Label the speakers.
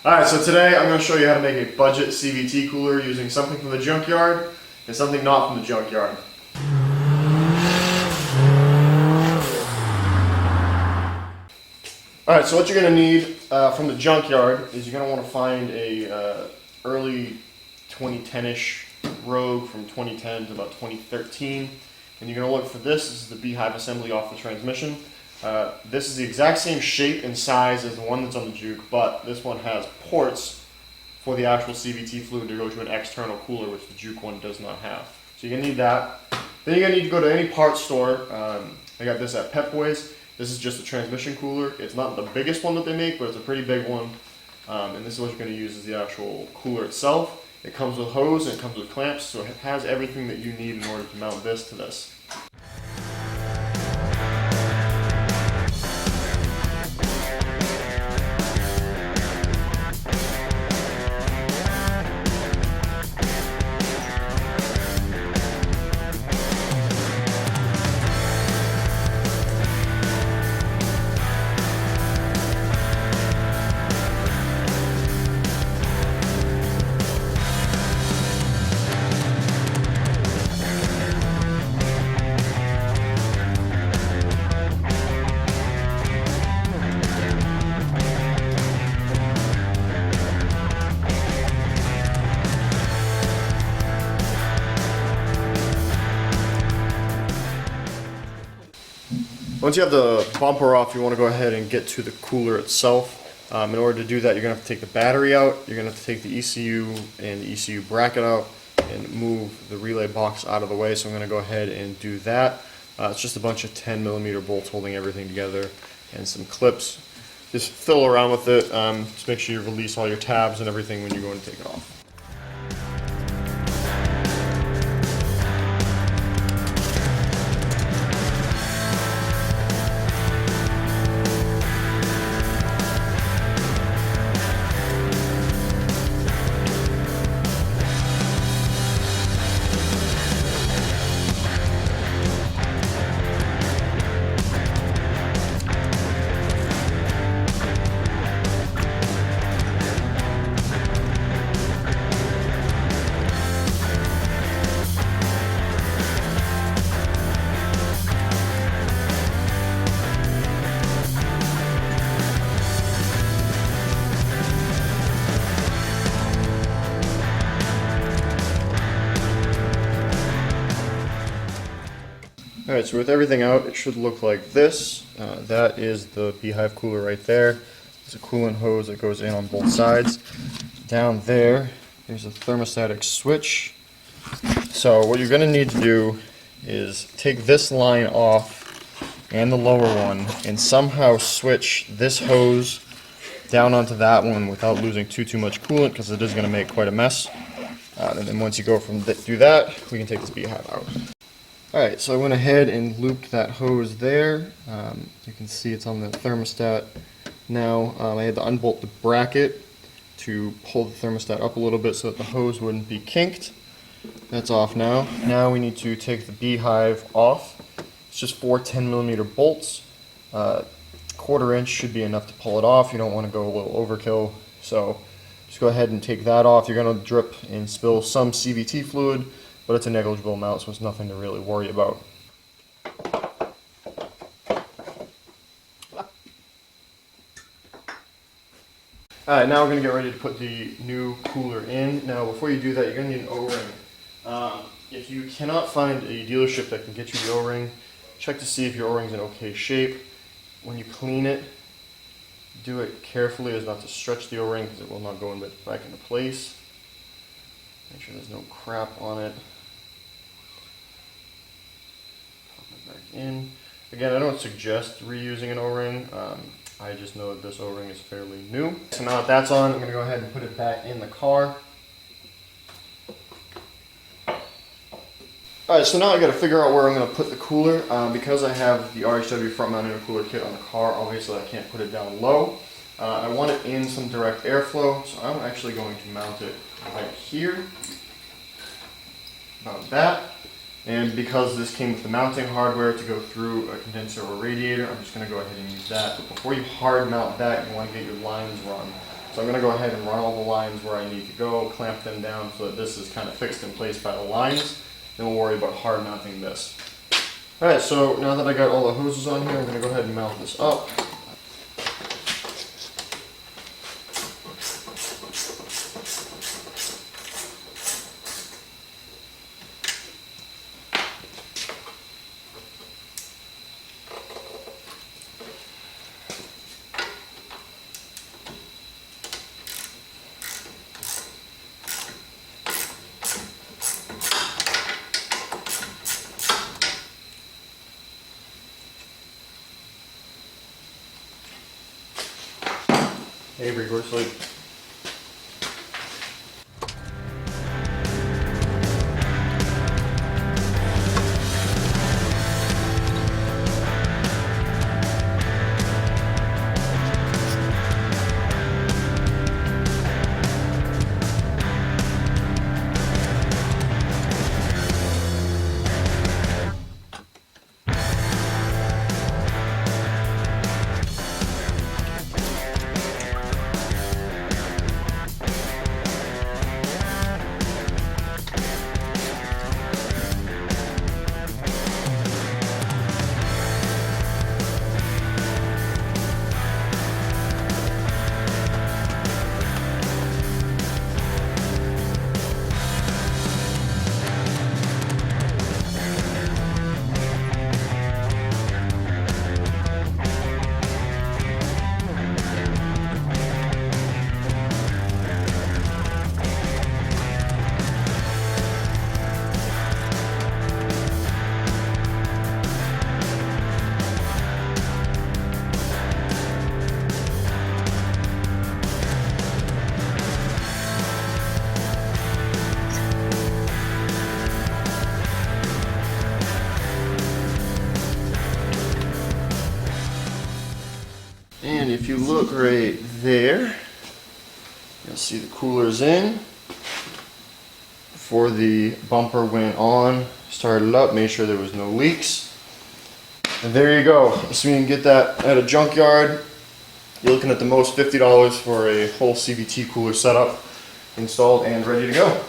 Speaker 1: Alright, so today I'm going to show you how to make a budget CVT cooler using something from the junkyard and something not from the junkyard. Alright, so what you're going to need from the junkyard is you're going to want to find a early 2010-ish Rogue from 2010 to about 2013. And you're going to look for this. This is the beehive assembly off the transmission. This is the exact same shape and size as the one that's on the Juke, but this one has ports for the actual CVT fluid to go to an external cooler, which the Juke one does not have. So you're going to need that. Then you're going to need to go to any parts store. I got this at Pep Boys. This is just a transmission cooler. It's not the biggest one that they make, but it's a pretty big one. And this is what you're going to use as the actual cooler itself. It comes with hose and it comes with clamps, so it has everything that you need in order to mount this to this. Once you have the bumper off, you want to go ahead and get to the cooler itself. In order to do that, you're going to have to take the battery out, you're going to have to take the ECU and the ECU bracket out and move the relay box out of the way. So I'm going to go ahead and do that. It's just a bunch of 10mm bolts holding everything together and some clips. Just fiddle around with it. Just make sure you release all your tabs and everything when you're going to take it off. Alright, so with everything out, it should look like this. That is the beehive cooler right there. There's a coolant hose that goes in on both sides. Down there's a thermostatic switch. So what you're going to need to do is take this line off and the lower one and somehow switch this hose down onto that one without losing too much coolant, because it is going to make quite a mess. And then once you go through that, we can take this beehive out. Alright, so I went ahead and looped that hose there. You can see it's on the thermostat now. I had to unbolt the bracket to pull the thermostat up a little bit so that the hose wouldn't be kinked. That's off now. Now we need to take the beehive off. It's just 4 10mm bolts. 1/4 inch should be enough to pull it off. You don't want to go a little overkill. So just go ahead and take that off. You're going to drip and spill some CVT fluid, but it's a negligible amount, so it's nothing to really worry about. Alright, now we're going to get ready to put the new cooler in. Now before you do that, you're going to need an O-ring. If you cannot find a dealership that can get you the O-ring, check to see if your O-ring's in okay shape. When you clean it, do it carefully as not to stretch the O-ring, because it will not go back into place. Make sure there's no crap on it. Pop it back in. Again, I don't suggest reusing an O-ring. I just know that this O-ring is fairly new. So now that that's on, I'm going to go ahead and put it back in the car. Alright, so now I got to figure out where I'm going to put the cooler. Because I have the RHW front mount intercooler kit on the car, obviously I can't put it down low. I want it in some direct airflow, so I'm actually going to mount it right here. About that. And because this came with the mounting hardware to go through a condenser or radiator, I'm just going to go ahead and use that. But before you hard mount that, you want to get your lines run. So I'm going to go ahead and run all the lines where I need to go, clamp them down so that this is kind of fixed in place by the lines. Then we'll worry about hard mounting this. Alright, so now that I got all the hoses on here, I'm going to go ahead and mount this up. Avery, go to sleep. And if you look right there, you'll see the cooler's in. Before the bumper went on, started it up, made sure there was no leaks. And there you go. So you can get that at a junkyard. You're looking at the most $50 for a whole CVT cooler setup installed and ready to go.